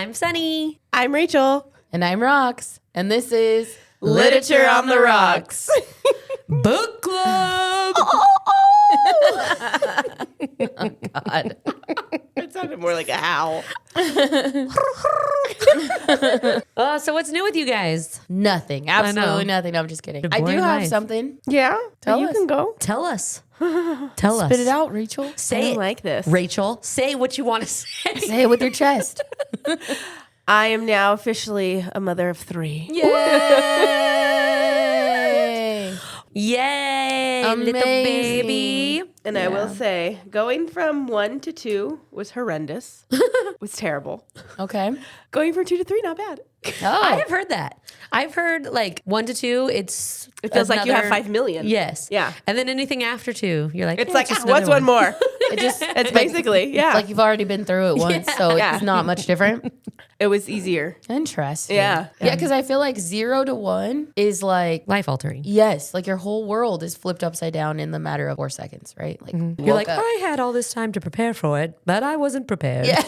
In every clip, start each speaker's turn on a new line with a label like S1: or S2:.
S1: I'm Sunny.
S2: I'm Rachel.
S3: And I'm Rox. And this is
S2: Literature on the Rocks.
S1: Book Club.
S3: Oh, God.
S2: It sounded more like a howl.
S1: So what's new with you guys?
S3: Nothing. Absolutely nothing. No, I'm just kidding. I do
S1: boring
S3: have
S1: life.
S3: something.
S2: Yeah?
S3: Tell
S2: you
S3: us.
S2: can go.
S1: Tell us. Tell us.
S3: Spit it out, Rachel.
S1: Say
S2: I
S1: it.
S2: don't like this.
S1: Rachel, say what you want to say.
S3: Say it with your chest.
S2: I am now officially a mother of 3.
S3: Yay!
S1: Yay, little
S3: Amazing.
S1: baby.
S2: And I will say, going from 1 to 2 was horrendous. Was terrible.
S3: Okay.
S2: Going from 2 to 3, not bad.
S3: Oh.
S1: I have heard that. I've heard like 1 to 2, it
S2: feels like you have 5 million.
S1: Yes.
S2: Yeah.
S1: And then anything after 2, you're like,
S2: It's
S1: eh,
S2: like,
S1: just
S2: what's
S1: another
S2: one more?
S3: It just,
S2: It's basically, yeah.
S3: like you've already been through it once, so
S2: Yeah.
S3: it's not much different.
S2: It was easier.
S3: Interesting.
S2: Yeah.
S3: Yeah, because I feel like 0 to 1 is like,
S1: Life altering.
S3: yes, like your whole world is flipped upside down in the matter of 4 seconds, right? Like
S1: You're like,
S3: woke up.
S1: I had all this time to prepare for it, but I wasn't prepared.
S3: Yeah,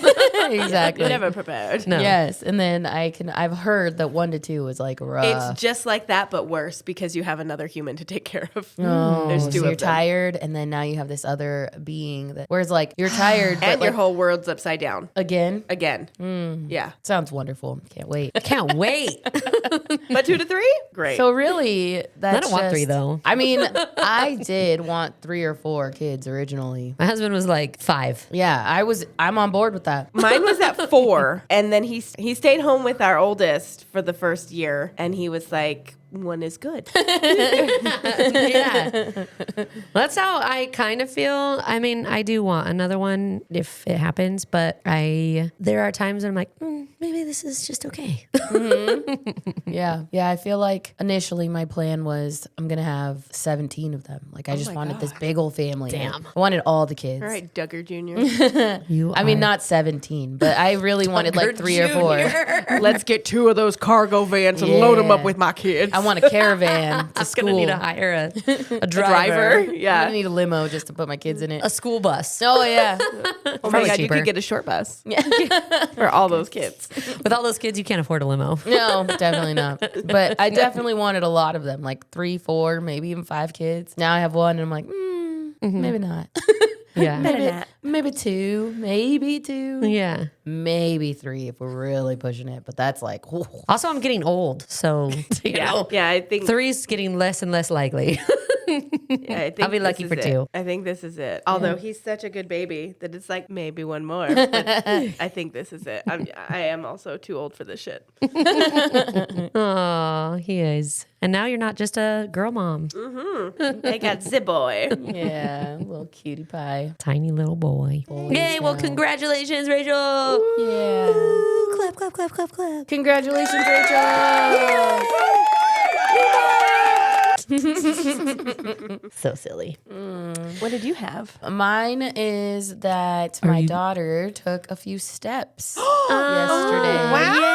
S3: exactly.
S2: You're never prepared.
S1: No.
S3: Yes, and then I've heard that 1 to 2 is like rough.
S2: It's just like that, but worse because you have another human to take care of.
S3: Oh,
S2: There's
S3: so
S2: 2
S3: you're
S2: of them.
S3: tired, and then now you have this other being that. Whereas like you're tired, but
S2: And your
S3: like,
S2: whole world's upside down.
S3: again
S2: Again. Yeah.
S3: sounds wonderful. Can't wait.
S1: Can't wait.
S2: But 2 to 3? Great.
S3: So really, that's
S1: I don't want 3 though.
S3: I mean, I did want 3 or 4 kids originally.
S1: My husband was like 5.
S3: Yeah, I'm on board with that.
S2: Mine was at 4, and then he stayed home with our oldest for the first year, and he was like, 1 is good.
S1: Yeah. That's how I kind of feel. I mean, I do want another one if it happens, but there are times when I'm like, maybe this is just okay.
S3: Yeah, I feel like initially my plan was I'm gonna have 17 of them. Like I just wanted this big old family.
S1: Damn.
S3: I wanted all the kids.
S2: All right, Duggar Jr.
S1: You
S3: I mean, not 17, but I really wanted like 3 or 4.
S2: Let's get 2 of those cargo vans and load them up with my kids.
S3: I want a caravan to
S1: I'm
S3: school.
S1: gonna need to hire a
S2: driver.
S3: I'm
S2: Yeah.
S3: gonna need a limo just to put my kids in it.
S1: a school bus.
S3: Oh yeah,
S2: Oh my
S1: Probably
S2: God,
S1: cheaper.
S2: you could get a short bus for all those kids.
S1: With all those kids, you can't afford a limo.
S3: no, definitely not. But I definitely wanted a lot of them, like 3, 4, maybe even 5 kids. Now I have 1, and I'm like, maybe not.
S1: Yeah.
S3: Maybe 2, maybe 2.
S1: Yeah.
S3: Maybe 3 if we're really pushing it, but that's like,
S1: Also, I'm getting old, so you know,
S2: Yeah, I think
S1: 3's getting less and less likely.
S2: Yeah, I think
S1: I'll be
S2: this
S1: lucky
S2: is
S1: for
S2: it.
S1: 2.
S2: I think this is it. Although he's such a good baby that it's like maybe 1 more. But I think this is it. I am also too old for this shit.
S1: Oh, he is. And now you're not just a girl mom,
S2: I got the boy.
S3: yeah, little cutie pie.
S1: tiny little boy. Yay! Well, congratulations, Rachel.
S3: Yeah.
S1: Clap, clap, clap, clap, clap.
S3: Congratulations, Rachel.
S1: So silly.
S2: What did you have?
S3: Mine is that my daughter took a few steps yesterday.
S2: Wow.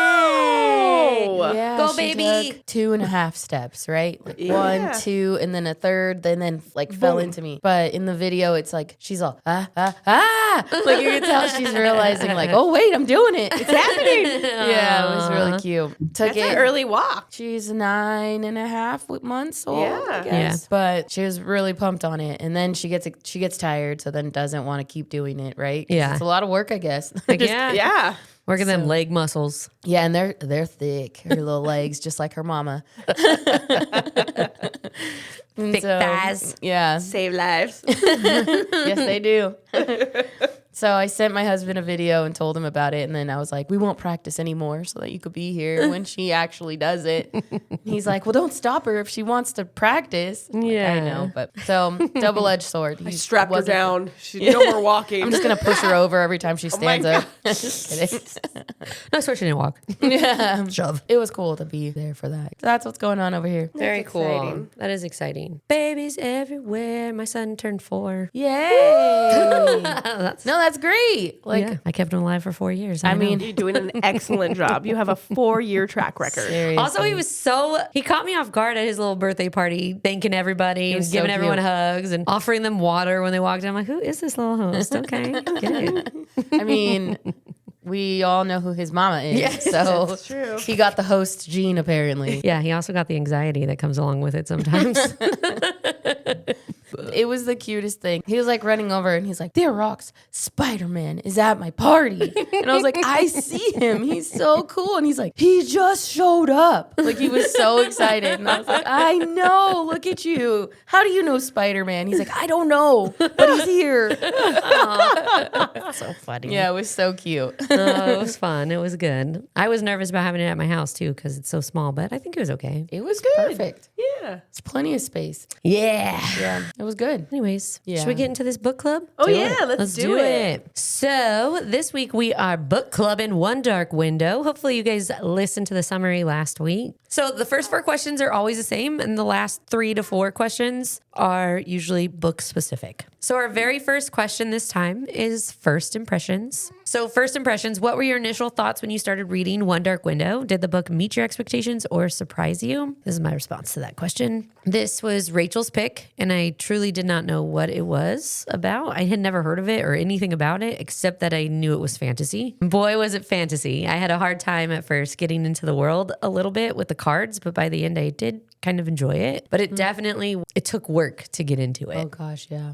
S3: Yeah,
S1: Go,
S3: she
S1: baby.
S3: took 2.5 steps, right? Like
S2: Yeah.
S3: 1, 2, and then a third, and then like fell into me. But in the video, it's like she's all like you can tell she's realizing like, oh wait, I'm doing it. It's happening. Yeah, it was really cute. Took
S2: That's
S3: it.
S2: an early walk.
S3: She's 9.5 months old,
S2: Yeah.
S3: I guess. But she was really pumped on it. And then she gets tired, so then doesn't want to keep doing it, right? 'Cause
S1: Yeah.
S3: It's a lot of work, I guess.
S1: Yeah.
S2: Yeah.
S1: Working them leg muscles.
S3: Yeah, and they're thick. Her little legs, just like her mama. And
S1: Thick thighs.
S3: Yeah.
S2: Save lives.
S3: Yes, they do. So I sent my husband a video and told him about it. And then I was like, we won't practice anymore so that you could be here when she actually does it. He's like, well, don't stop her if she wants to practice. I'm like,
S1: Yeah.
S3: I know. But so double-edged sword.
S2: I strapped her down. No more walking.
S3: I'm just going to push her over every time she
S2: Oh my
S3: stands up. Just kidding.
S1: No, swear she didn't walk.
S3: Yeah.
S1: Shove.
S3: It was cool to be there for that. So that's what's going on over here.
S1: Very
S2: That's
S1: cool.
S2: exciting.
S1: That is exciting. Babies everywhere. My son turned 4.
S3: Yay.
S1: That's,
S3: No, that's great. Like,
S1: yeah, I kept him alive for 4 years.
S3: I
S1: know.
S3: mean,
S2: You're doing an excellent job. You have a 4-year track record.
S3: seriously.
S1: Also, he caught me off guard at his little birthday party, thanking everybody and
S3: was so
S1: giving everyone
S3: cute.
S1: hugs and offering them water when they walked in. I'm like, who is this little host? Okay, get it.
S3: I mean, we all know who his mama is.
S1: Yes,
S3: so
S2: that's true.
S3: he got the host gene apparently.
S1: Yeah, he also got the anxiety that comes along with it sometimes.
S3: It was the cutest thing. He was like running over and he's like, "Dear Rocks, Spider-Man is at my party." And I was like, "I see him. He's so cool." And he's like, "He just showed up." Like he was so excited. And I was like, "I know. Look at you. How do you know Spider-Man?" He's like, "I don't know, but he's here."
S1: So funny.
S3: Yeah, it was so cute.
S1: It was fun. It was good. I was nervous about having it at my house too because it's so small, but I think it was okay.
S3: It was perfect.
S2: Yeah.
S3: It's plenty of space.
S1: Yeah.
S3: Yeah, it was good.
S1: Anyways,
S3: Yeah.
S1: should we get into this book club?
S2: Oh, yeah. Let's do it.
S1: So this week we are book club in One Dark Window. Hopefully you guys listened to the summary last week. So the first 4 questions are always the same, and the last 3 to 4 questions are usually book specific. So our very first question this time is first impressions. So first impressions, what were your initial thoughts when you started reading One Dark Window? Did the book meet your expectations or surprise you? This is my response to that question. This was Rachel's pick, and I truly did not know what it was about. I had never heard of it or anything about it, except that I knew it was fantasy. Boy, was it fantasy. I had a hard time at first getting into the world a little bit with the cards, but by the end I did kind of enjoy it. But it definitely, it took work to get into it.
S3: Oh gosh, yeah.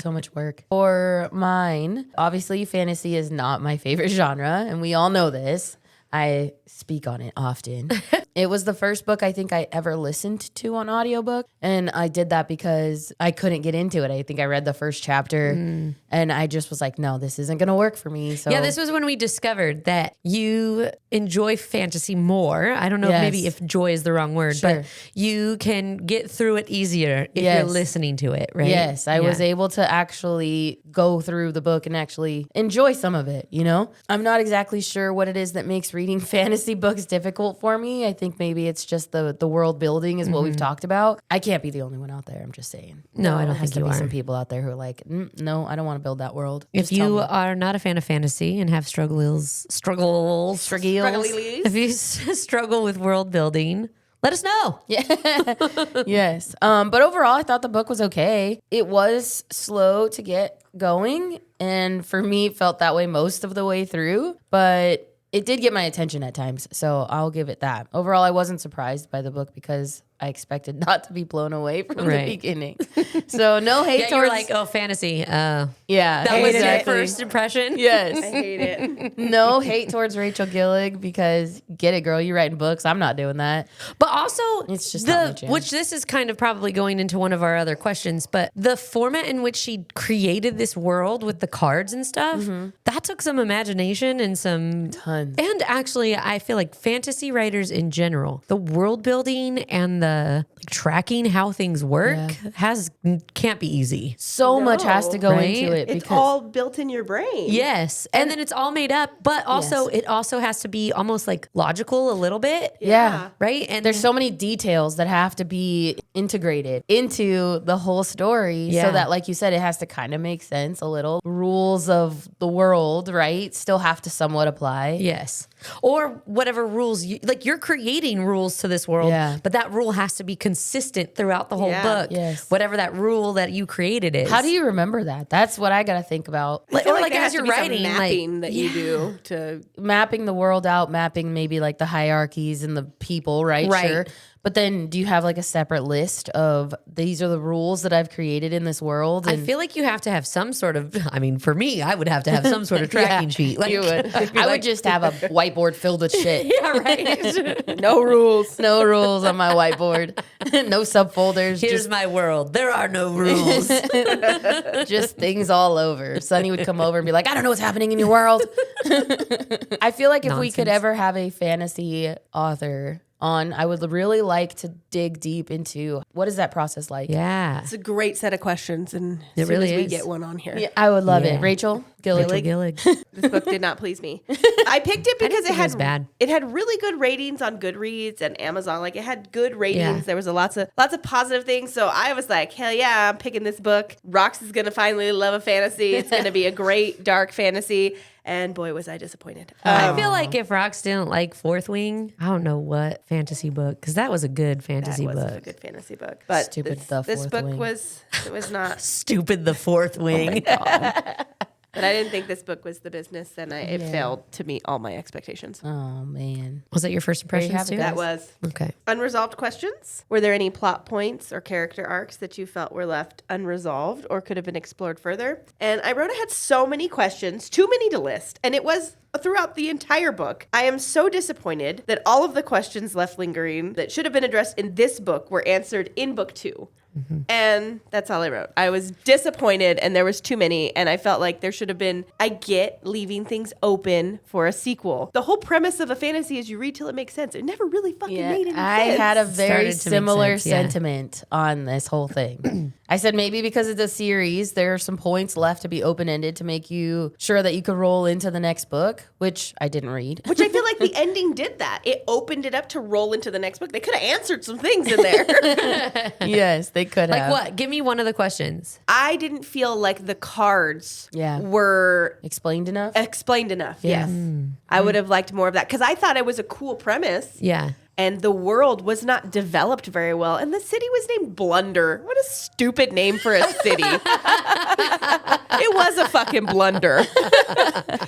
S3: So much work. For mine, obviously fantasy is not my favorite genre, and we all know this. I speak on it often. It was the first book I think I ever listened to on audiobook, and I did that because I couldn't get into it. I think I read the first chapter and I just was like, no, this isn't going to work for me. So
S1: Yeah, this was when we discovered that you enjoy fantasy more. I don't know
S3: Yes.
S1: maybe if joy is the wrong word,
S3: Sure.
S1: but you can get through it easier if
S3: Yes.
S1: you're listening to it, right?
S3: Yes, I was able to actually go through the book and actually enjoy some of it, you know? I'm not exactly sure what it is that makes reading fantasy books difficult for me. I think maybe it's just the world building is what we've talked about. I can't be the only one out there, I'm just saying.
S1: No, I don't
S3: There has
S1: think
S3: to
S1: you
S3: be
S1: are.
S3: some people out there who are like, no, I don't want to build that world.
S1: If
S3: Just tell
S1: you
S3: me.
S1: are not a fan of fantasy and have struggles, if you struggle with world building, let us know.
S3: Yes. But overall, I thought the book was okay. It was slow to get going. And for me, it felt that way most of the way through. But it did get my attention at times. So I'll give it that. Overall, I wasn't surprised by the book because I expected not to be blown away from
S1: Right.
S3: the beginning. So no hate
S1: Yeah, you
S3: towards...
S1: were like, oh, fantasy.
S3: yeah.
S1: That was your
S3: exactly.
S1: first impression?
S2: I
S3: Yes.
S2: hate it.
S3: No hate towards Rachel Gillig because get it, girl. You writing books. I'm not doing that.
S1: But also,
S3: It's just not my jam.
S1: which this is kind of probably going into one of our other questions, but the format in which she created this world with the cards and stuff, that took some imagination and some
S3: Tons.
S1: And actually, I feel like fantasy writers in general, the world building and the tracking how things work can't be easy.
S3: So much has to go
S1: Right?
S3: into it
S2: It's
S3: because
S2: all built in your brain.
S1: Yes. And then it's all made up, but also it also has to be almost like logical a little bit.
S3: yeah.
S1: Right? And
S3: There's so many details that have to be integrated into the whole story
S1: Yeah.
S3: so that, like you said, it has to kind of make sense a little. Rules of the world, right, still have to somewhat apply.
S1: Yes. Or whatever rules you're creating rules to this world, but that rule has to be consistent throughout the whole book.
S3: Yes.
S1: Whatever that rule that you created is.
S3: How do you remember that? That's what I got to think about.
S2: I feel
S1: or
S2: like there
S1: as
S2: has to
S1: you're
S2: be some
S1: writing,
S2: mapping that you do to
S3: Mapping the world out, mapping maybe like the hierarchies and the people, right?
S1: Right.
S3: Sure. But then do you have like a separate list of these are the rules that I've created in this world?
S1: I feel like you have to have some sort of, I mean, for me, I would have to have some sort of tracking sheet. Like,
S3: you would. I would just have a whiteboard filled with shit.
S1: yeah, right.
S2: no rules.
S3: No rules on my whiteboard. No subfolders.
S1: Here's my world. There are no rules.
S3: Just things all over. Sonny would come over and be like, I don't know what's happening in your world. I feel like if we could
S1: Nonsense.
S3: ever have a fantasy author on, I would really like to dig deep into what is that process like?
S1: Yeah.
S2: It's a great set of questions, and
S1: It
S2: as soon
S1: really
S2: as we
S1: is.
S2: get one on here.
S3: Yeah, I would love
S1: Yeah.
S3: it. Rachel Gillig.
S1: Rachel Gillig.
S2: This book did not please me. I picked it because
S1: think it was bad.
S2: it had really good ratings on Goodreads and Amazon. Like it had good ratings.
S1: Yeah.
S2: There was lots of positive things. So I was like, hell yeah, I'm picking this book. Rox is gonna finally love a fantasy. It's gonna be a great dark fantasy. And boy, was I disappointed.
S1: I feel like if Rox didn't like Fourth Wing, I don't know what fantasy book, because that was a good fantasy
S2: that was
S1: book.
S2: a good fantasy book. But
S3: Stupid
S2: this,
S3: The
S2: this
S3: Fourth
S2: book
S3: Wing.
S2: was not.
S1: Stupid, the Fourth Wing.
S2: But I didn't think this book was the business, and it failed to meet all my expectations.
S3: Oh, man.
S1: Was that your first impressions
S3: have it,
S1: too?
S3: guys.
S2: That was.
S1: Okay.
S2: Unresolved questions. Were there any plot points or character arcs that you felt were left unresolved or could have been explored further? And I wrote I had so many questions, too many to list, and it was throughout the entire book. I am so disappointed that all of the questions left lingering that should have been addressed in this book were answered in book 2. And that's all I wrote. I was disappointed, and there was too many, and I felt like there should have been, I get leaving things open for a sequel. The whole premise of a fantasy is you read till it makes sense. It never really fucking made any sense.
S3: I had a very
S1: Started to make
S3: similar
S1: sense, yeah.
S3: sentiment on this whole thing. I said maybe because it's a series, there are some points left to be open-ended to make you sure that you could roll into the next book, which I didn't read.
S2: Which I feel like the ending did that. It opened it up to roll into the next book. They could have answered some things in there.
S3: Yes, they could
S1: Like
S3: have.
S1: what? Give me one of the questions.
S2: I didn't feel like the cards
S3: Yeah.
S2: were
S3: Explained enough?
S2: explained enough.
S3: Yeah.
S2: Yes. I would have liked more of that because I thought it was a cool premise.
S1: Yeah.
S2: And the world was not developed very well. And the city was named Blunder. What a stupid name for a city. It was a fucking blunder.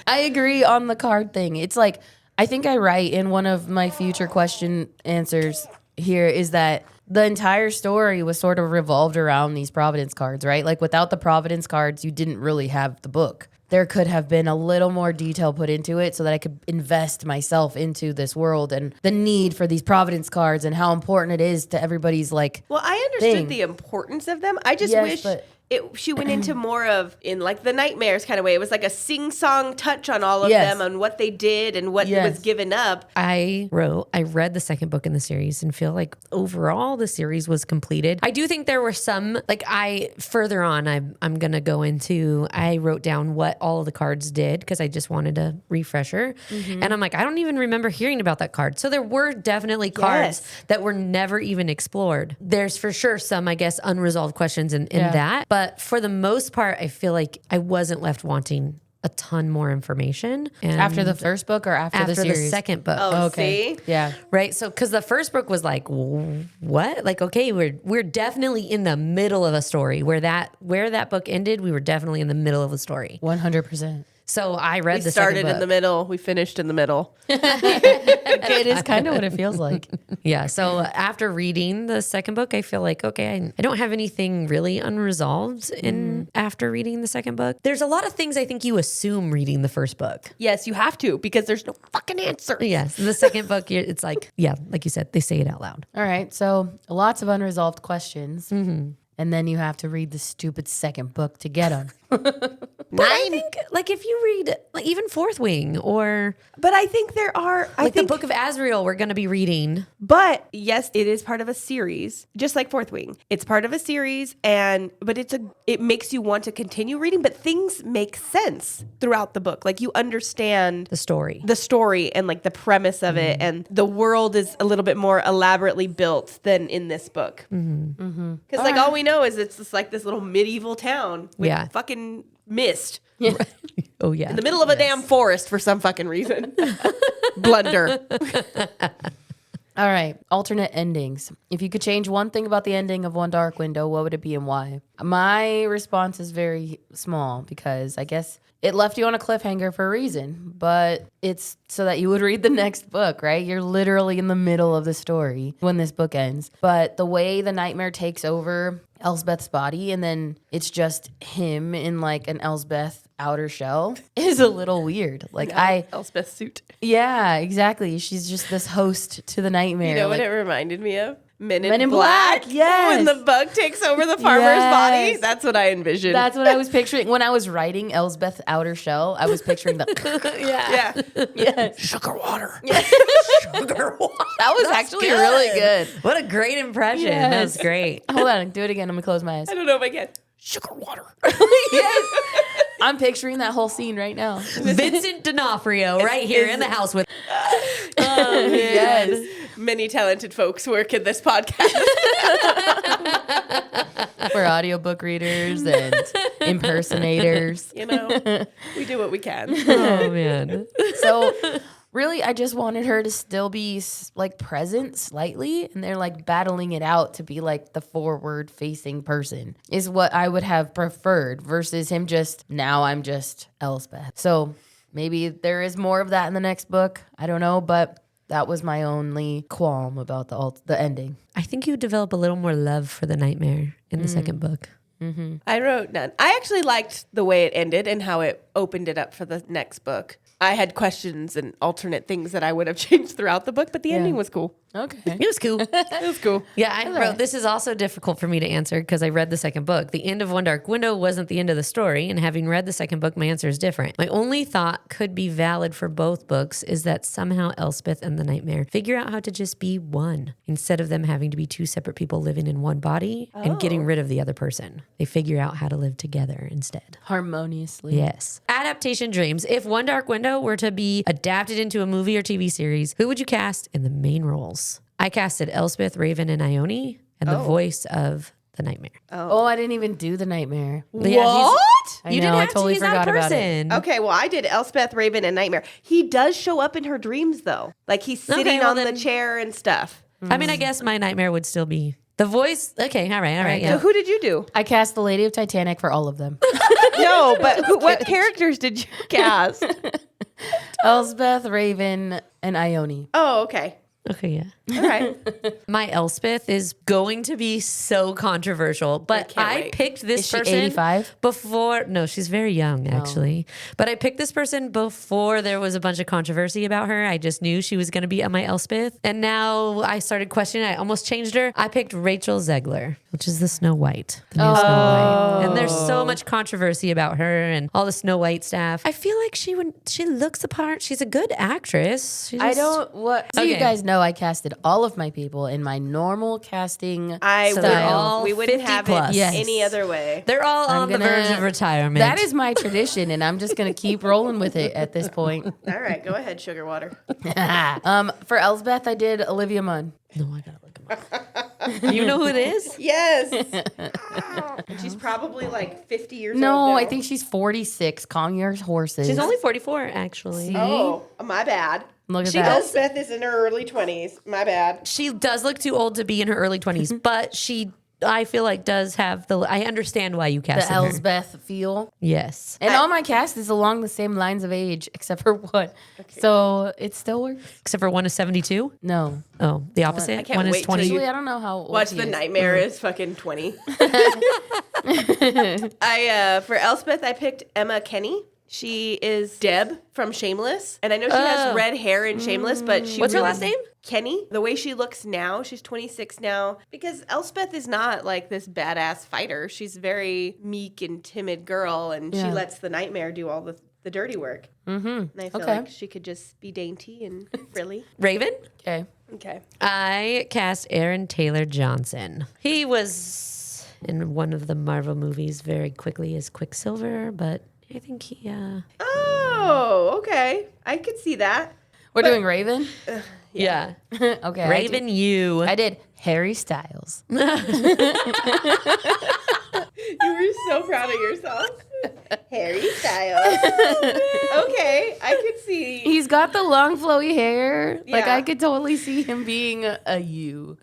S3: I agree on the card thing. It's like, I think I write in one of my future question answers here is that the entire story was sort of revolved around these Providence cards, right? Like without the Providence cards, you didn't really have the book. There could have been a little more detail put into it so that I could invest myself into this world and the need for these Providence cards and how important it is to everybody's like.
S2: Well, I understood
S3: thing.
S2: the importance of them. I just
S3: Yes,
S2: wish
S3: but-
S2: she went into more of in like the nightmares kind of way. It was like a sing-song touch on all of
S3: Yes.
S2: them, on what they did and what
S3: Yes.
S2: was given up.
S1: I read the second book in the series and feel like overall the series was completed. I do think there were some, like further on, I'm going to go into, I wrote down what all of the cards did because I just wanted a refresher. And I'm like, I don't even remember hearing about that card. So there were definitely cards that were never even explored. There's for sure some, I guess, unresolved questions in that. But for the most part, I feel like I wasn't left wanting a ton more information. And
S3: After the first book or after the
S1: after
S3: series?
S1: the second book.
S2: Oh,
S3: Okay.
S2: see?
S3: Yeah.
S1: Right. So, because the first book was like, what? Like, okay, we're definitely in the middle of a story. Where that book ended, we were definitely in the middle of a story.
S3: 100%.
S1: So I read
S2: We
S1: the
S2: started
S1: second book.
S2: in the middle. We finished in the middle.
S3: It is kind of what it feels like.
S1: Yeah. So after reading the second book, I feel like, okay, I don't have anything really unresolved in after reading the second book. There's a lot of things I think you assume reading the first book.
S2: Yes, you have to because there's no fucking answer.
S1: Yes. The second book, it's like, yeah, like you said, they say it out loud.
S3: All right. So lots of unresolved questions. And then you have to read the stupid second book to get them.
S1: But I think, like, if you read like, even Fourth Wing or
S2: But I think there are,
S1: the Book of Azrael, we're going to be reading.
S2: But yes, it is part of a series, just like Fourth Wing. It's part of a series, but it makes you want to continue reading. But things make sense throughout the book. Like you understand
S1: The story.
S2: and like the premise of it, and the world is a little bit more elaborately built than in this book. Because like all we know is it's just like this little medieval town with fucking mist.
S1: Oh, yeah.
S2: In the middle of a damn forest for some fucking reason. Blunder.
S3: All right. Alternate endings. If you could change one thing about the ending of One Dark Window, what would it be and why? My response is very small because I guess it left you on a cliffhanger for a reason, but it's so that you would read the next book, right? You're literally in the middle of the story when this book ends. But the way the nightmare takes over Elspeth's body and then it's just him in like an Elspeth outer shell is a little weird. Like
S2: Elspeth suit.
S3: yeah, exactly. She's just this host to the nightmare.
S2: You know
S3: like,
S2: what it reminded me of? Men in
S3: Men in
S2: Black.
S3: Black, yes.
S2: When the bug takes over the farmer's
S3: Yes.
S2: body. That's what I envisioned.
S3: That's what I was picturing when I was writing Elsbeth's outer shell. I was picturing the
S2: yeah.
S1: Sugar water. Sugar water.
S3: that was actually really good.
S1: What a great impression. That was
S3: Yes.
S1: great.
S3: Hold on, do it again. I'm gonna close my eyes.
S2: I don't know if I can.
S1: Sugar water.
S3: I'm picturing that whole scene right now.
S1: Vincent D'Onofrio right here in the house with.
S3: Yes,
S2: Many talented folks work in this podcast.
S3: we're audiobook readers and impersonators.
S2: You know, we do what we can.
S1: Oh, man.
S3: So Really, I just wanted her to still be like present slightly, and they're like battling it out to be like the forward-facing person is what I would have preferred versus him just, now I'm just Elspeth. So maybe there is more of that in the next book. I don't know, but that was my only qualm about the ending.
S1: I think you develop a little more love for the nightmare in the second book.
S2: I wrote none. I actually liked the way it ended and how it opened it up for the next book. I had questions and alternate things that I would have changed throughout the book, but the ending was cool.
S3: Okay.
S1: It was cool.
S2: It was cool.
S1: Yeah, I wrote, this is also difficult for me to answer because I read the second book. The end of One Dark Window wasn't the end of the story, and having read the second book, my answer is different. My only thought could be valid for both books is that somehow Elspeth and the Nightmare figure out how to just be one instead of them having to be two separate people living in one body and getting rid of the other person. They figure out how to live together instead.
S3: Harmoniously.
S1: Yes. Adaptation dreams. If One Dark Window were to be adapted into a movie or TV series, who would you cast in the main roles? I casted Elspeth, Ravyn, and Ione, and the voice of the Nightmare.
S3: Oh, I didn't even do the Nightmare.
S1: Yeah,
S2: What?
S3: I know, I totally forgot about it.
S2: Okay, well, I did Elspeth, Ravyn, and Nightmare. He does show up in her dreams, though. Like, he's sitting on the chair and stuff.
S1: I mean, I guess my Nightmare would still be the voice. Okay, all right,
S2: So
S1: yeah.
S2: who did you do?
S3: I cast the Lady of Titanic for all of them.
S2: No, but what characters did you cast?
S3: Elspeth, Ravyn, and Ione.
S2: Oh, okay.
S1: Okay, yeah.
S2: All right.
S1: My Elspeth is going to be so controversial, but
S2: can't
S1: I
S2: wait.
S1: picked this
S3: Is she
S1: person
S3: 85?
S1: before. No, she's very young, actually. But I picked this person before there was a bunch of controversy about her. I just knew she was going to be my Elspeth. And now I started questioning. I almost changed her. I picked Rachel Zegler, which is the Snow White. The new Snow White. And there's so much controversy about her and all the Snow White stuff. I feel like she looks the part. She's a good actress. She
S3: I
S1: just-
S3: don't. What? So you
S1: Okay.
S3: guys know I casted all of my people in my normal casting.
S2: I
S1: So they're
S2: would.
S1: all
S2: We wouldn't
S1: 50
S2: have
S1: plus.
S2: it
S3: Yes.
S2: any other way.
S1: They're all
S3: I'm
S1: on the
S3: gonna-
S1: verge of retirement.
S3: That is my tradition, and I'm just gonna keep rolling with it at this point.
S2: All right, go ahead, sugar water.
S3: For Elsbeth, I did Olivia Munn.
S1: No, I gotta look him up. You know who it is?
S2: Yes. And she's probably like 50 years old.
S3: No,
S2: now.
S3: I think she's 46. Calm your horses.
S1: She's only 44, actually.
S3: See?
S2: Oh, my bad.
S3: Look at
S1: She
S3: that.
S1: does-
S2: Elspeth is in her early 20s. My bad.
S1: She does look too old to be in her early 20s, but she, I feel like, does have the. I understand why you
S3: The
S1: cast her.
S3: Elsbeth feel.
S1: Yes.
S3: And all my cast is along the same lines of age, except for one. So it still works.
S1: Except for one is 72.
S3: No.
S1: Oh, the opposite.
S2: I can't
S1: One
S2: wait
S1: is
S2: till
S1: 20.
S2: you-
S3: Actually, I don't know how old
S2: Watch
S3: he
S2: the
S3: is.
S2: Nightmare is fucking 20. For Elspeth, I picked Emma Kenny. She is Deb from Shameless. And I know she has red hair in Shameless, but she
S1: What's her
S2: really-
S1: last name?
S2: Kenny. The way she looks now, she's 26 now. Because Elspeth is not like this badass fighter. She's a very meek and timid girl, and she
S3: Yeah.
S2: lets the Nightmare do all the dirty work. Mm-hmm. And I feel
S3: Okay.
S2: like she could just be dainty and frilly.
S1: Raven.
S3: Okay.
S2: Okay.
S1: I cast Aaron Taylor Johnson. He was in one of the Marvel movies very quickly as Quicksilver, but I think he.
S2: Oh, okay. I could see that.
S3: We're doing Raven?
S1: Yeah.
S3: Okay.
S1: Raven, you.
S3: I did Harry Styles.
S2: You were so proud of yourself. Harry Styles. Okay, I could see.
S3: He's got the long flowy hair. Like
S2: Yeah.
S3: I could totally see him being a you.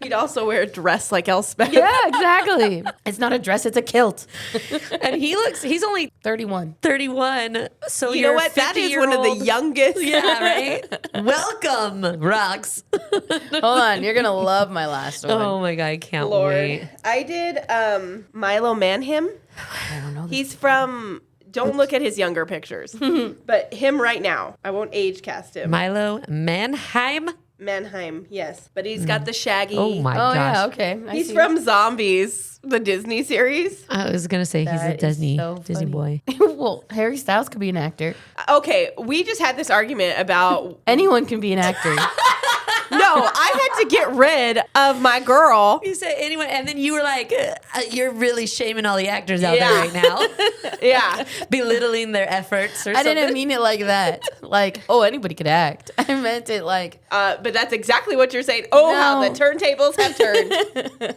S2: He'd also wear a dress like Elspeth.
S3: Yeah, exactly. It's not a dress, it's a kilt.
S1: And he's only
S3: 31.
S1: 31. So
S2: You
S1: you're
S2: know what? That is one of the youngest.
S1: Yeah, right? Welcome, Rox.
S3: Hold on, you're gonna love my last one.
S1: Oh my God, I can't
S2: Lord.
S1: wait.
S2: I did Milo Manhim.
S3: I don't know.
S2: He's from. Don't look at his younger pictures, but him right now. I won't age cast him.
S1: Milo Manheim.
S2: Mannheim, yes, but he's got the shaggy.
S1: Oh my
S3: Oh
S1: gosh.
S3: yeah, okay. I
S2: He's
S3: see.
S2: from Zombies, the Disney series.
S1: I was going to say he's a
S3: That is
S1: Disney
S3: so
S1: Disney
S3: funny.
S1: boy.
S3: Well, Harry Styles could be an actor.
S2: Okay, we just had this argument about.
S3: Anyone can be an actor.
S2: No, I had to get rid of my girl.
S1: You said anyone, and then you were like, you're really shaming all the actors out
S2: Yeah.
S1: there right now,
S2: Yeah.
S1: belittling their efforts or
S3: I
S1: something.
S3: didn't mean it like that. Like, oh, anybody could act. I meant it like,
S2: But that's exactly what you're saying. Oh, how
S3: No.
S2: the turntables have turned.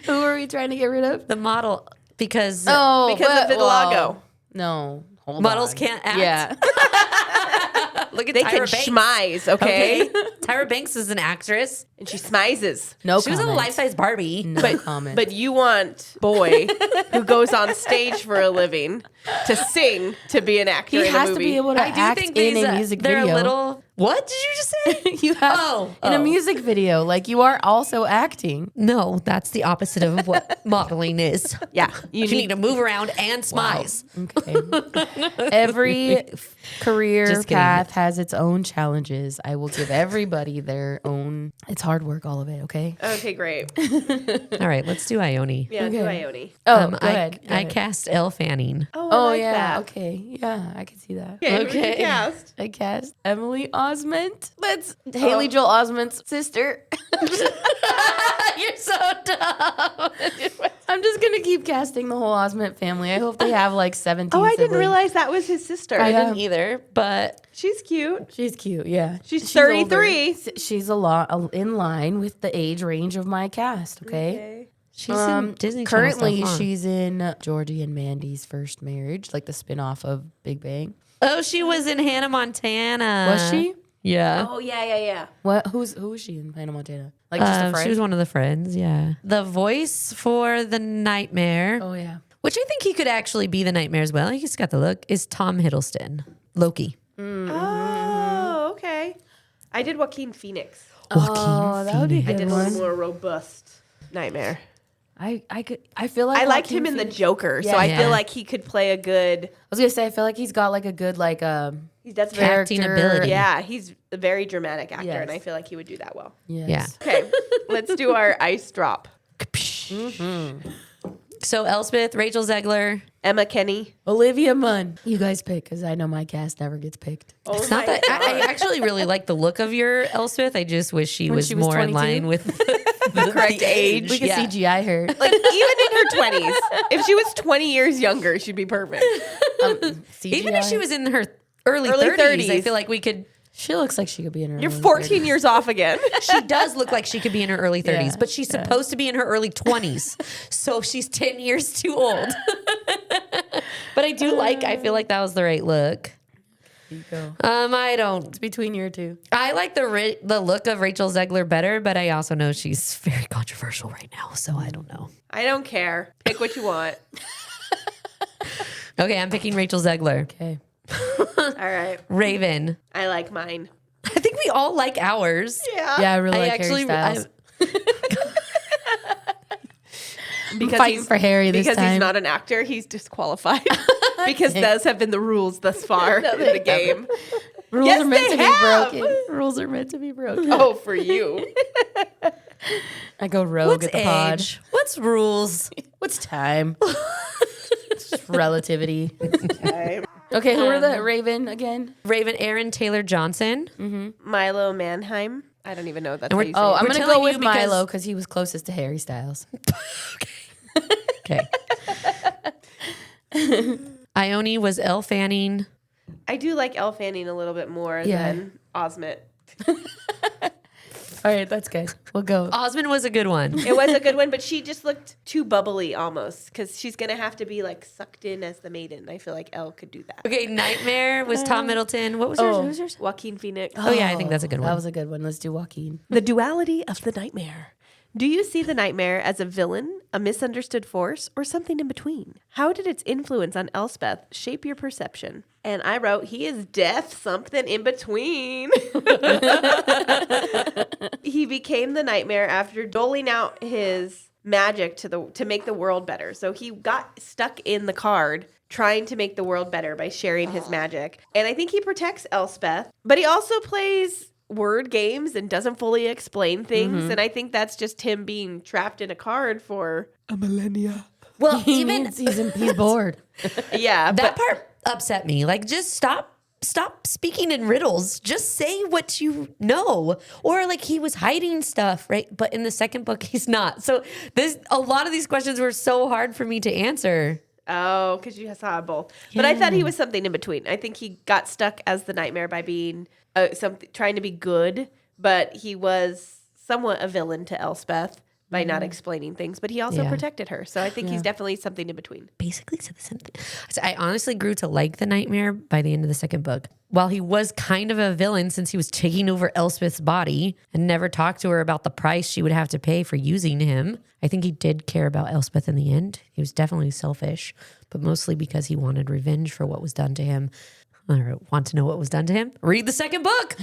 S3: who are we trying to get rid of?
S1: the model because
S3: Oh,
S2: Because of
S3: well,
S2: vitiligo.
S3: No,
S1: Models can't act.
S3: Yeah.
S1: Look at
S2: They
S1: Tyra
S2: can
S1: Banks.
S2: schmize, okay?
S1: Tyra Banks is an actress.
S2: And she smizes.
S3: No
S1: She was a
S3: comment.
S1: life-size Barbie.
S3: No comment.
S2: But you want boy who goes on stage for a living to sing to be an actor
S3: he
S2: in a
S3: has
S2: movie.
S3: to be able to
S1: I do
S3: act
S1: think
S3: in
S1: these,
S3: a music
S1: they're
S3: video.
S1: a little. What did you just say?
S3: You have in a
S1: Oh.
S3: music video, like you are also acting.
S1: No, that's the opposite of what modeling is.
S2: Yeah,
S1: You need to move around and smize.
S3: Okay. Every career
S1: Just kidding.
S3: path has its own challenges. I will give everybody their own. It's hard work, all of it. Okay.
S2: Okay, great.
S1: All right, let's do Ione.
S2: Yeah, do
S3: Okay.
S2: Ione.
S3: Oh, go
S1: I,
S3: ahead. Go
S1: I
S3: ahead.
S1: cast Elle Fanning.
S2: Oh,
S3: Oh
S2: I like
S3: yeah.
S2: that.
S3: Okay. Yeah, I can see that.
S2: Okay. Who did you
S1: Okay.
S2: cast?
S3: I cast Emily Osment. That's Haley Joel Osment's sister.
S1: You're so dumb.
S3: I'm just gonna keep casting the whole Osment family. I hope they have like 17.
S2: Oh, I didn't
S3: siblings.
S2: realize that was his sister.
S1: I
S3: Yeah.
S1: didn't either, but
S2: She's cute.
S3: She's cute. Yeah,
S2: She's
S3: older.
S2: 33.
S3: She's a lot in line with the age range of my cast. Okay.
S1: she's in Disney Channel
S3: Currently,
S1: stuff, huh?
S3: she's in Georgie and Mandy's First Marriage, like the spinoff of Big Bang.
S1: Oh, she was in Hannah Montana.
S3: Was she?
S1: Yeah.
S2: Oh, yeah.
S3: What? Who was she in Hannah Montana? Like just a friend?
S1: She was one of the friends, yeah. The voice for the Nightmare,
S3: Oh yeah.
S1: which I think he could actually be the Nightmare as well. He's got the look, is Tom Hiddleston. Loki.
S2: Oh, okay. I did Joaquin Phoenix.
S3: Oh, that would be a
S2: I
S3: good
S2: did a
S3: one.
S2: little more robust Nightmare.
S3: I feel like
S2: I liked
S3: Joaquin
S2: him in The
S3: Phoenix-
S2: Joker, so
S3: Yeah.
S2: I
S1: Yeah.
S2: feel like he could play a good.
S3: I was gonna say I feel like he's got like a good
S2: That's very.
S1: Acting
S3: character
S1: ability.
S2: Yeah, he's a very dramatic actor,
S3: Yes.
S2: and I feel like he would do that well.
S3: Yes.
S1: Yeah.
S2: Okay, let's do our ice drop.
S1: So Elspeth, Rachel Zegler.
S2: Emma Kenny.
S3: Olivia Munn. You guys pick because I know my cast never gets picked.
S2: Oh
S1: It's not that I actually really like the look of your Elspeth. I just wish she was
S3: she was
S1: more in
S3: 22?
S1: line with the
S2: correct age.
S3: We could
S1: Yeah.
S3: CGI her.
S2: Like even in her 20s, if she was 20 years younger, she'd be perfect.
S1: Even if she was in her early
S2: Early
S1: 30s, I
S2: 30s.
S1: feel like we could.
S3: She looks like she could be in her.
S2: You're
S3: early
S2: 14
S3: 30s.
S2: years off again.
S1: She does look like she could be in her early 30s,
S3: Yeah,
S1: but she's supposed to be in her early 20s. So she's 10 years too old. But I feel like that was the right look.
S3: You go.
S1: I don't.
S3: It's between your two.
S1: I like the look of Rachel Zegler better, but I also know she's very controversial right now, so I don't know.
S2: I don't care. Pick what you want.
S1: Okay, I'm picking Rachel Zegler.
S3: Okay.
S2: All right.
S1: Ravyn.
S2: I like mine.
S1: I think we all like ours.
S3: Yeah, I really
S1: I
S3: like
S1: actually,
S3: Harry Styles.
S2: Because
S3: fighting for Harry this
S2: because
S3: time.
S2: he's not an actor, he's disqualified. Because those have been the rules thus far in the game.
S3: Rules
S2: Yes,
S3: are meant
S2: they
S3: to
S2: have.
S3: be broken. Rules are meant to be broken.
S2: Oh, for you.
S3: I go rogue
S1: What's
S3: at the pod.
S1: age? What's rules?
S3: What's time? It's just relativity.
S2: Okay.
S3: Okay, who are the Raven again?
S1: Ravyn Aaron Taylor Johnson.
S2: Milo Manheim. I don't even know that's
S1: And
S2: how
S1: we're-
S2: you say
S3: Oh,
S2: it.
S3: I'm
S1: We're
S3: gonna
S1: telling
S3: go with
S1: you because-
S3: Milo because he was closest to Harry Styles.
S1: Okay. Ione was Elle Fanning.
S2: I do like Elle Fanning a little bit more
S3: Yeah.
S2: than Osment.
S3: All right, that's good. We'll go.
S1: Osmond was a good one.
S2: It was a good one, but she just looked too bubbly almost because she's going to have to be like sucked in as the maiden. I feel like Elle could do that.
S1: Okay, Nightmare was Tom Middleton. What was yours? What was yours?
S2: Joaquin Phoenix.
S1: Oh, yeah, I think that's a good one.
S3: That was a good one. Let's do Joaquin.
S2: The duality of the nightmare. Do you see the nightmare as a villain, a misunderstood force, or something in between? How did its influence on Elspeth shape your perception? And I wrote, he is deaf, something in between. He became the nightmare after doling out his magic to make the world better. So he got stuck in the card trying to make the world better by sharing his magic. And I think he protects Elspeth, but he also plays word games and doesn't fully explain things. And I think that's just him being trapped in a card for a millennia.
S1: Well, even
S3: He's bored.
S2: Yeah,
S1: that part upset me. Like, just stop speaking in riddles. Just say what you know. Or like he was hiding stuff, right? But in the second book, he's not. So a lot of these questions were so hard for me to answer.
S2: Oh, because you saw both. But I thought he was something in between. I think he got stuck as the nightmare by being trying to be good, but he was somewhat a villain to Elspeth. by not explaining things, but he also
S1: Yeah.
S2: protected her. So I think he's definitely something in between.
S1: Basically said the same thing. So I honestly grew to like the Nightmare by the end of the second book. While he was kind of a villain since he was taking over Elspeth's body and never talked to her about the price she would have to pay for using him, I think he did care about Elspeth in the end. He was definitely selfish, but mostly because he wanted revenge for what was done to him. Or want to know what was done to him? Read the second book.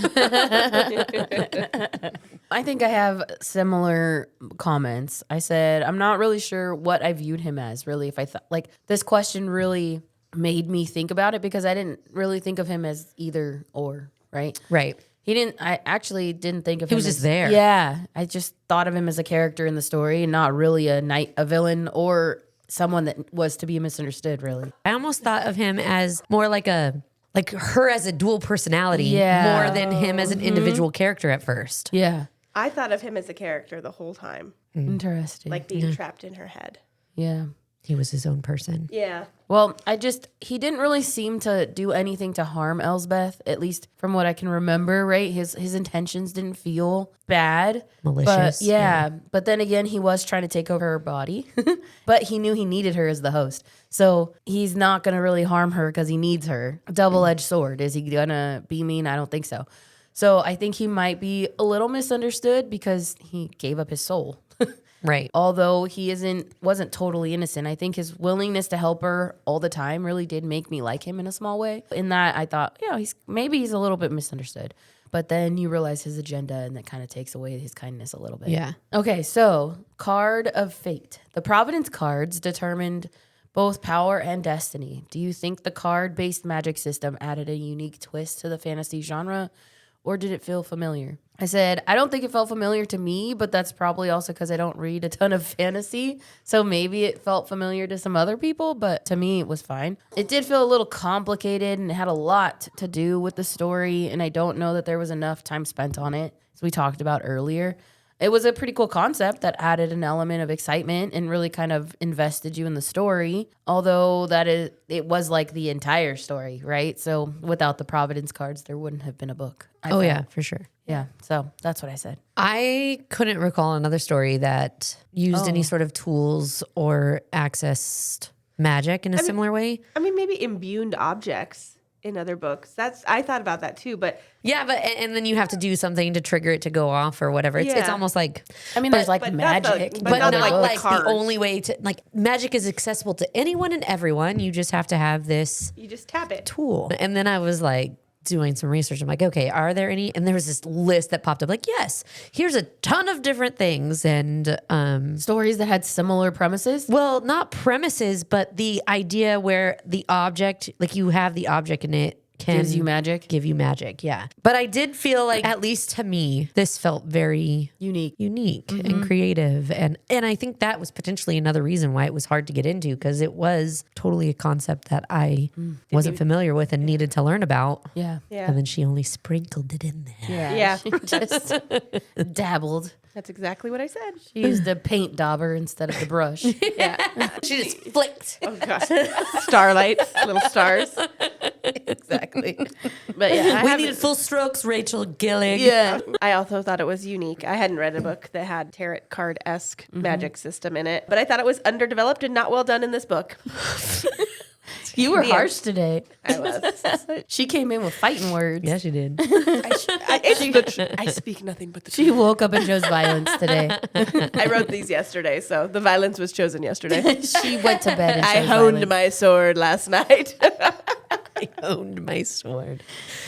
S3: I think I have similar comments. I said, I'm not really sure what I viewed him as, really. If I thought, like, this question really made me think about it because I didn't really think of him as either or, right?
S1: Right.
S3: I actually didn't think of him
S1: He was just there.
S3: Yeah. I just thought of him as a character in the story and not really a villain or someone that was to be misunderstood, really.
S1: I almost thought of him as more like her as a dual personality
S3: Yeah.
S1: more than him as an individual character at first.
S3: Yeah.
S2: I thought of him as a character the whole time,
S3: Interesting.
S2: like being trapped in her head.
S3: yeah.
S1: He was his own person.
S2: Yeah.
S3: Well, he didn't really seem to do anything to harm Elsbeth, at least from what I can remember, right? His intentions didn't feel bad.
S1: Malicious,
S3: But yeah. But then again, he was trying to take over her body. But he knew he needed her as the host. So he's not going to really harm her because he needs her. Double-edged sword. Is he going to be mean? I don't think so. So I think he might be a little misunderstood because he gave up his soul.
S1: Right.
S3: Although he wasn't totally innocent, I think his willingness to help her all the time really did make me like him in a small way. In that, I thought, he's a little bit misunderstood. But then you realize his agenda, and that kind of takes away his kindness a little bit.
S1: Yeah.
S3: Okay, so Card of Fate. The Providence Cards determined both power and destiny. Do you think the card-based magic system added a unique twist to the fantasy genre, or did it feel familiar? I said, I don't think it felt familiar to me, but that's probably also because I don't read a ton of fantasy. So maybe it felt familiar to some other people, but to me, it was fine. It did feel a little complicated and it had a lot to do with the story. And I don't know that there was enough time spent on it, as we talked about earlier. It was a pretty cool concept that added an element of excitement and really kind of invested you in the story. Although it was like the entire story, right? So without the Providence cards, there wouldn't have been a book. I felt.
S1: Yeah, for sure.
S3: Yeah. So that's what I said.
S1: I couldn't recall another story that used any sort of tools or accessed magic in a similar way.
S2: I mean, maybe imbued objects in other books. I thought about that too, but
S1: Yeah, but and then you have to do something to trigger it to go off or whatever. It's
S2: Yeah.
S1: almost like,
S3: I mean, there's like
S2: but not the-
S3: magic.
S2: but
S1: but
S2: not
S1: not
S2: like
S1: like,
S2: the cards.
S1: the only way to, like, magic is accessible to anyone and everyone. You just have to have this
S2: you just tap it.
S1: tool. And then I was like doing some research. I'm like, okay, are there any? And there was this list that popped up like, yes, here's a ton of different things. And
S3: Stories that had similar premises.
S1: well, not premises, but the idea where the object, like you have the object and it can
S3: Gives you magic.
S1: give you magic. Yeah. But I did feel like, at least to me, this felt very
S3: Unique.
S1: and creative. And I think that was potentially another reason why it was hard to get into, because it was totally a concept that I wasn't familiar with and needed to learn about.
S3: Yeah.
S2: Yeah.
S1: And then she only sprinkled it in there.
S2: Yeah.
S3: She just dabbled.
S2: That's exactly what I said.
S3: She used a paint dauber instead of the brush.
S2: Yeah.
S1: She just flicked.
S2: Oh gosh. Starlights, little stars.
S3: Exactly.
S2: But yeah,
S1: We needed full strokes, Rachel Gillig.
S3: Yeah.
S2: I also thought it was unique. I hadn't read a book that had tarot card-esque magic system in it, but I thought it was underdeveloped and not well done in this book.
S3: You were
S2: The
S3: harsh today.
S2: I was.
S3: She came in with fighting words.
S1: Yeah, she did.
S2: I speak nothing but the
S3: She woke up and chose violence today.
S2: I wrote these yesterday, so the violence was chosen yesterday.
S3: She went to bed and
S2: I
S3: chose
S2: honed
S3: violence.
S2: my sword last night.
S1: I owned my sword.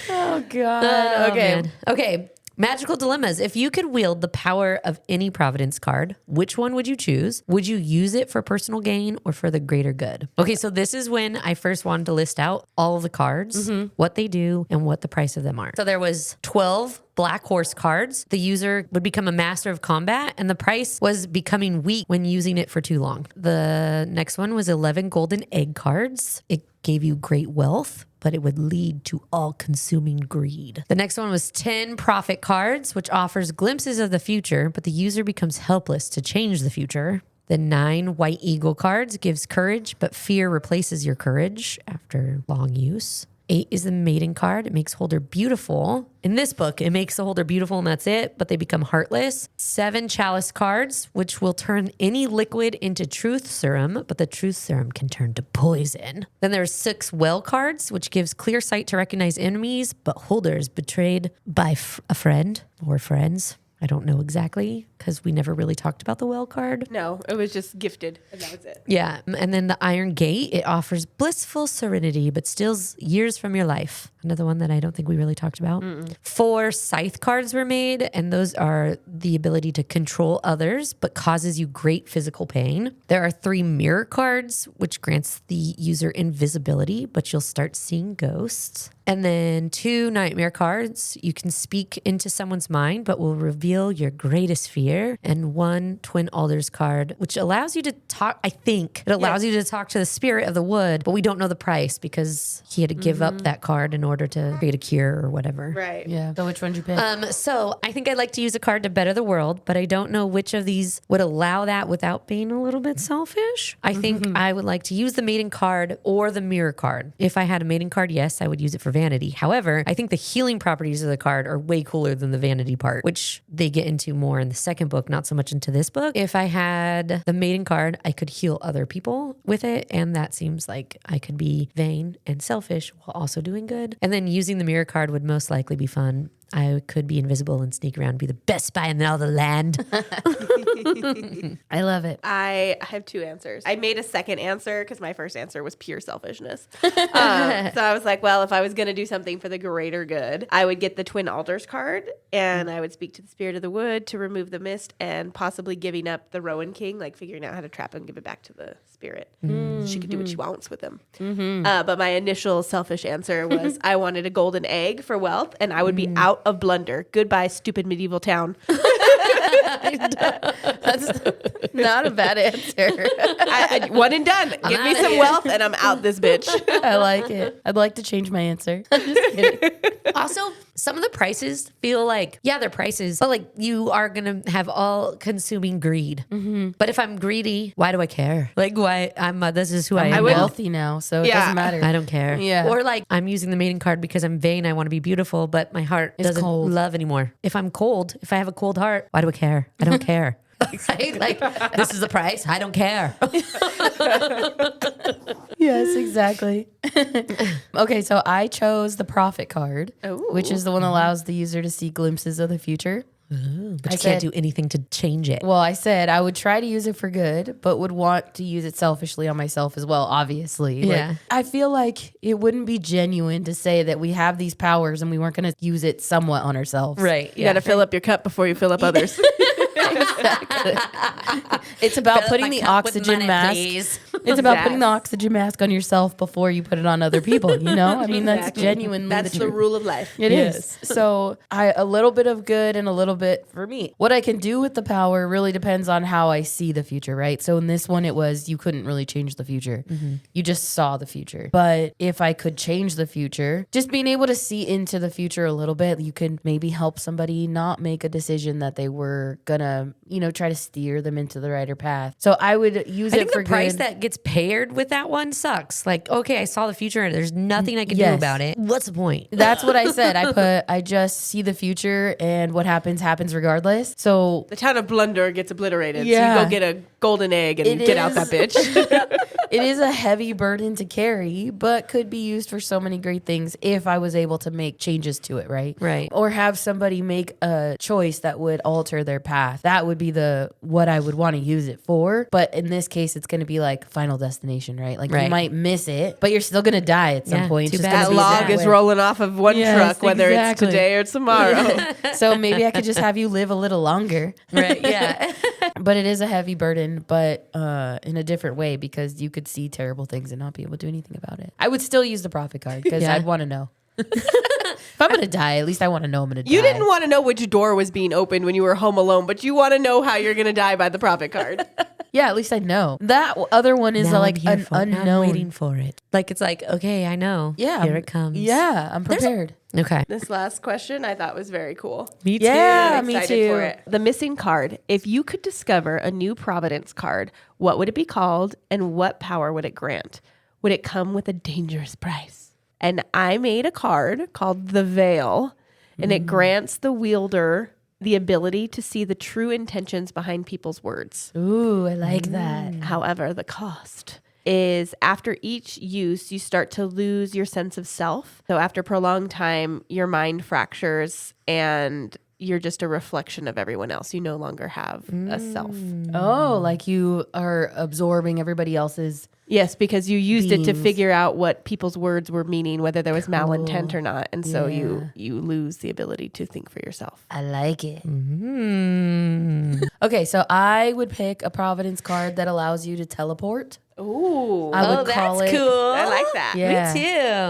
S3: Oh, God.
S1: Oh,
S3: okay.
S1: man. Okay. Magical dilemmas. If you could wield the power of any Providence card, which one would you choose? Would you use it for personal gain or for the greater good? Okay, so this is when I first wanted to list out all of the cards, what they do, and what the price of them are. So there was 12 Black Horse cards. The user would become a master of combat, and the price was becoming weak when using it for too long. The next one was 11 Golden Egg cards. It gave you great wealth, but it would lead to all-consuming greed. The next one was 10 Prophet cards, which offers glimpses of the future, but the user becomes helpless to change the future. The 9 White Eagle cards gives courage, but fear replaces your courage after long use. 8 is the maiden card. It makes holder beautiful. In this book, it makes the holder beautiful and that's it, but they become heartless. 7 chalice cards, which will turn any liquid into truth serum, but the truth serum can turn to poison. Then there's 6 well cards, which gives clear sight to recognize enemies, but holders betrayed by a friend or friends. I don't know exactly because we never really talked about the well card.
S2: No, it was just gifted, and that was it.
S1: Yeah. And then the Iron Gate, it offers blissful serenity, but steals years from your life. Another one that I don't think we really talked about. 4 scythe cards were made, and those are the ability to control others, but causes you great physical pain. There are 3 mirror cards, which grants the user invisibility, but you'll start seeing ghosts. And then 2 nightmare cards. You can speak into someone's mind, but will reveal your greatest fear. And 1 twin alders card, which allows you to talk. I think it allows you to talk to the spirit of the wood, but we don't know the price because he had to give up that card in order to create a cure or whatever.
S2: Right.
S3: Yeah. So which one did you pick?
S1: So I think I'd like to use a card to better the world, but I don't know which of these would allow that without being a little bit selfish. I think I would like to use the maiden card or the mirror card. If I had a maiden card, yes, I would use it for vanity. However, I think the healing properties of the card are way cooler than the vanity part, which they get into more in the second book, not so much into this book. If I had the maiden card, I could heal other people with it, and that seems like I could be vain and selfish while also doing good. And then using the mirror card would most likely be fun. I could be invisible and sneak around and be the best spy in all the land.
S3: I love it.
S2: I have 2 answers. I made a second answer because my first answer was pure selfishness. So I was like, well, if I was going to do something for the greater good, I would get the Twin Alders card and I would speak to the spirit of the wood to remove the mist and possibly giving up the Rowan King, like figuring out how to trap him and give it back to the spirit. She could do what she wants with him. But my initial selfish answer was I wanted a golden egg for wealth and I would be out of blunder. Goodbye, stupid medieval town.
S3: That's not a bad answer.
S2: One and done. Give me some wealth and I'm out this bitch.
S3: I like it. I'd like to change my answer. I'm just kidding.
S1: Also, some of the prices feel like, yeah, they're prices, but like you are going to have all consuming greed. But if I'm greedy, why do I care? Like why this is who I am.
S3: I'm wealthy now, so it doesn't matter.
S1: I don't care.
S3: Yeah.
S1: Or like I'm using the maiden card because I'm vain. I want to be beautiful, but my heart doesn't love anymore. If I'm cold, if I have a cold heart, why do I care? I don't care. Right? Like this is the price. I don't care.
S3: Yes, exactly. Okay, so I chose the prophet card, which is the one that allows the user to see glimpses of the future.
S1: But you can't do anything to change it.
S3: Well, I said I would try to use it for good, but would want to use it selfishly on myself as well, obviously.
S1: Yeah.
S3: Like, I feel like it wouldn't be genuine to say that we have these powers and we weren't going to use it somewhat on ourselves.
S1: Right.
S2: You got to fill up your cup before you fill up others.
S3: Exactly. It's about putting the oxygen mask. It's about putting the oxygen mask on yourself before you put it on other people. You know, I mean, that's genuinely
S2: That's the rule of life.
S3: It is. So a little bit of good and a little bit for me. What I can do with the power really depends on how I see the future, right? So in this one, it was you couldn't really change the future. You just saw the future. But if I could change the future, just being able to see into the future a little bit, you could maybe help somebody not make a decision that they were gonna, try to steer them into the righter path. So I would use it for
S1: the price
S3: good.
S1: that gets paired with that one sucks. Like, okay, I saw the future and there's nothing I can do about it. What's the point?
S3: That's what I said. I just see the future and what happens regardless. So
S2: the town of Blunder gets obliterated.
S3: Yeah.
S2: So you go get a golden egg and get out that bitch.
S3: It is a heavy burden to carry, but could be used for so many great things if I was able to make changes to it, right?
S1: Right.
S3: Or have somebody make a choice that would alter their path. That would be what I would want to use it for. But in this case, it's going to be like Final Destination, right? Like you might miss it, but you're still going to die at some point.
S1: Too bad.
S2: That log is rolling off of one truck, whether it's today or tomorrow.
S3: So maybe I could just have you live a little longer.
S1: Right. Yeah.
S3: But it is a heavy burden, but in a different way because you could see terrible things and not be able to do anything about it. I would still use the prophet card because I'd want to know. If I'm going to die, at least I want to know I'm going to die.
S2: You didn't want to know which door was being opened when you were home alone, but you want to know how you're going to die by the prophet card.
S3: Yeah, at least I know. That other one is like an unknown.
S1: Now I'm waiting for it. Like it's like, okay, I know.
S3: Yeah.
S1: Here it comes.
S3: Yeah, I'm prepared.
S1: Okay.
S2: This last question I thought was very cool.
S1: Me too.
S3: Yeah,
S2: I'm
S3: me
S2: excited
S3: too.
S2: for it. The missing card. If you could discover a new Providence card, what would it be called and what power would it grant? Would it come with a dangerous price? And I made a card called The Veil, and it grants the wielder the ability to see the true intentions behind people's words.
S3: Ooh, I like that.
S2: However, the cost is after each use, you start to lose your sense of self. So after prolonged time, your mind fractures and you're just a reflection of everyone else. You no longer have a self.
S3: Oh, like you are absorbing everybody else's.
S2: Yes, because you used it to
S3: Beings.
S2: figure out what people's words were meaning, whether there was malintent or not. And so you lose the ability to think for yourself.
S3: I like it. Okay, so I would pick a Providence card that allows you to teleport.
S2: Ooh.
S3: I would call
S1: that's
S3: it.
S1: cool.
S2: I like that.
S3: Yeah.
S1: Me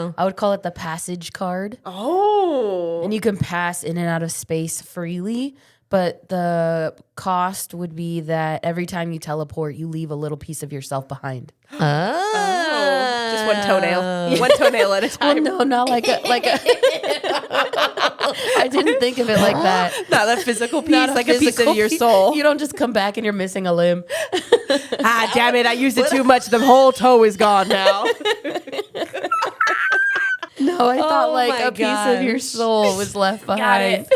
S1: too.
S3: I would call it the passage card.
S2: Oh.
S3: And you can pass in and out of space freely, but the cost would be that every time you teleport, you leave a little piece of yourself behind.
S2: Just one toenail. One toenail at a time.
S3: No, not like a I didn't think of it like that.
S2: Not a physical piece,
S3: Not
S2: like a piece
S3: physical
S2: of your
S3: piece.
S2: soul.
S3: You don't just come back and you're missing a limb.
S2: Ah, damn it. I used it too much. The whole toe is gone now.
S3: No, I thought
S1: Oh
S3: like
S1: my
S3: a piece of your
S1: gosh.
S3: soul was left behind.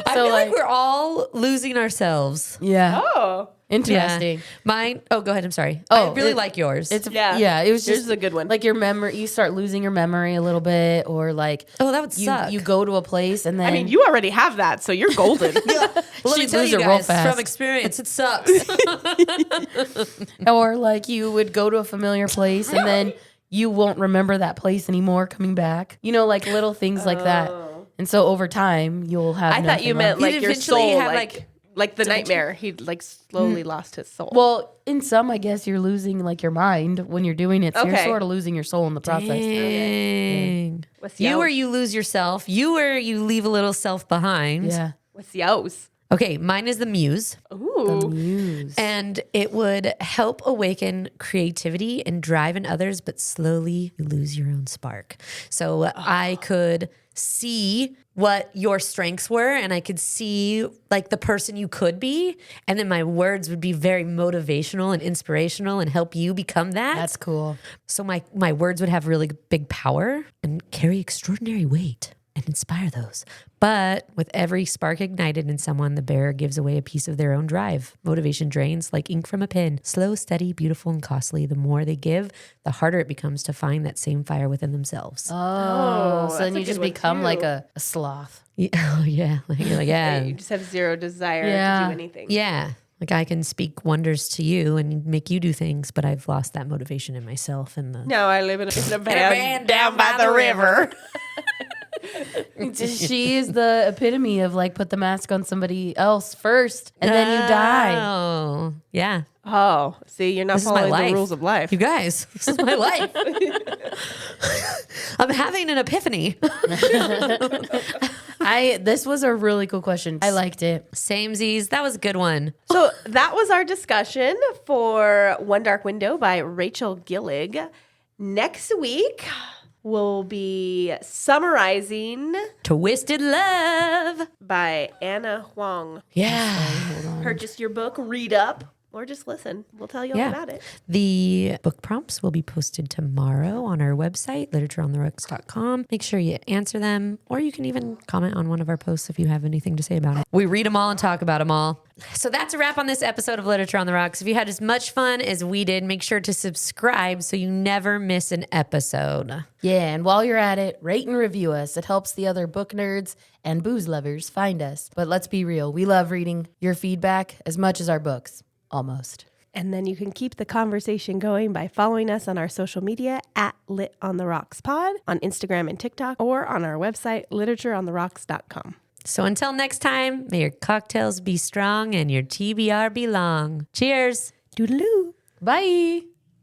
S1: I
S3: So
S1: feel like
S3: like,
S1: we're all losing ourselves.
S3: yeah,
S2: Oh.
S3: interesting.
S1: Yeah. Mine. Oh, go ahead. I'm sorry.
S3: Oh,
S1: I really
S3: it-
S1: like yours.
S3: It's
S2: Yeah.
S3: It was
S2: Yours
S3: just
S2: is a good one.
S3: Like your memory, you start losing your memory a little bit, or like
S1: oh, that would
S3: you
S1: suck.
S3: you go to a place and then
S2: I mean, you already have that, so you're golden.
S1: Let me
S3: She'd
S1: tell
S3: lose
S1: you
S3: it real
S1: guys
S3: fast.
S1: from experience, it sucks.
S3: or like you would go to a familiar place and then you won't remember that place anymore coming back. You know, like little things like that. And so over time, you'll have.
S2: I thought
S3: nothing
S2: you meant
S3: left.
S2: like
S1: You'd
S2: your
S1: eventually
S2: soul,
S1: have,
S2: like the nightmare. He like slowly lost his soul.
S3: Well, in some, I guess you're losing like your mind when you're doing it. So you're
S2: Okay.
S3: sort of losing your soul in the process.
S1: Dang.
S2: What's
S1: You
S2: yours?
S1: or you lose yourself. You or you leave a little self behind.
S3: Yeah.
S2: What's yours?
S1: Okay, mine is the muse.
S2: Ooh.
S3: Muse.
S1: And it would help awaken creativity and drive in others, but slowly you lose your own spark. So I could see what your strengths were and I could see like the person you could be. And then my words would be very motivational and inspirational and help you become that.
S3: That's cool.
S1: So my words would have really big power and carry extraordinary weight and inspire those. But with every spark ignited in someone, the bearer gives away a piece of their own drive. Motivation drains like ink from a pen. Slow, steady, beautiful, and costly. The more they give, the harder it becomes to find that same fire within themselves.
S3: Oh, so then
S2: that's a
S3: you just
S2: good one,
S3: become
S2: too.
S3: like a sloth.
S1: Yeah, oh, yeah. Like, you're like, yeah.
S2: You just have zero desire
S3: Yeah.
S2: to do anything.
S1: Yeah. Like I can speak wonders to you and make you do things, but I've lost that motivation in myself and the
S2: Now I live in a van down by the river.
S3: She is the epitome of like put the mask on somebody else first and then you die.
S1: Oh, yeah.
S2: Oh, see, you're not
S1: This is my
S2: following
S1: life.
S2: the rules of life.
S1: You guys, this is my life. I'm having an epiphany.
S3: This was a really cool question. I liked it.
S1: Samesies. That was a good one.
S2: So that was our discussion for One Dark Window by Rachel Gillig. Next week, we'll be summarizing
S1: Twisted Love.
S2: by Anna Huang.
S1: Yeah.
S2: Purchase your book, read up, or just listen. We'll tell you all
S1: Yeah.
S2: about it.
S1: The book prompts will be posted tomorrow on our website, literatureontherocks.com. Make sure you answer them, or you can even comment on one of our posts if you have anything to say about it. We read them all and talk about them all. So that's a wrap on this episode of Literature on the Rocks. If you had as much fun as we did, make sure to subscribe so you never miss an episode.
S3: Yeah, and while you're at it, rate and review us. It helps the other book nerds and booze lovers find us. But let's be real, we love reading your feedback as much as our books. Almost.
S2: And then you can keep the conversation going by following us on our social media at Lit on the Rocks Pod on Instagram and TikTok, or on our website, literatureontherocks.com.
S1: So until next time, may your cocktails be strong and your TBR be long. Cheers.
S2: Doodaloo.
S3: Bye.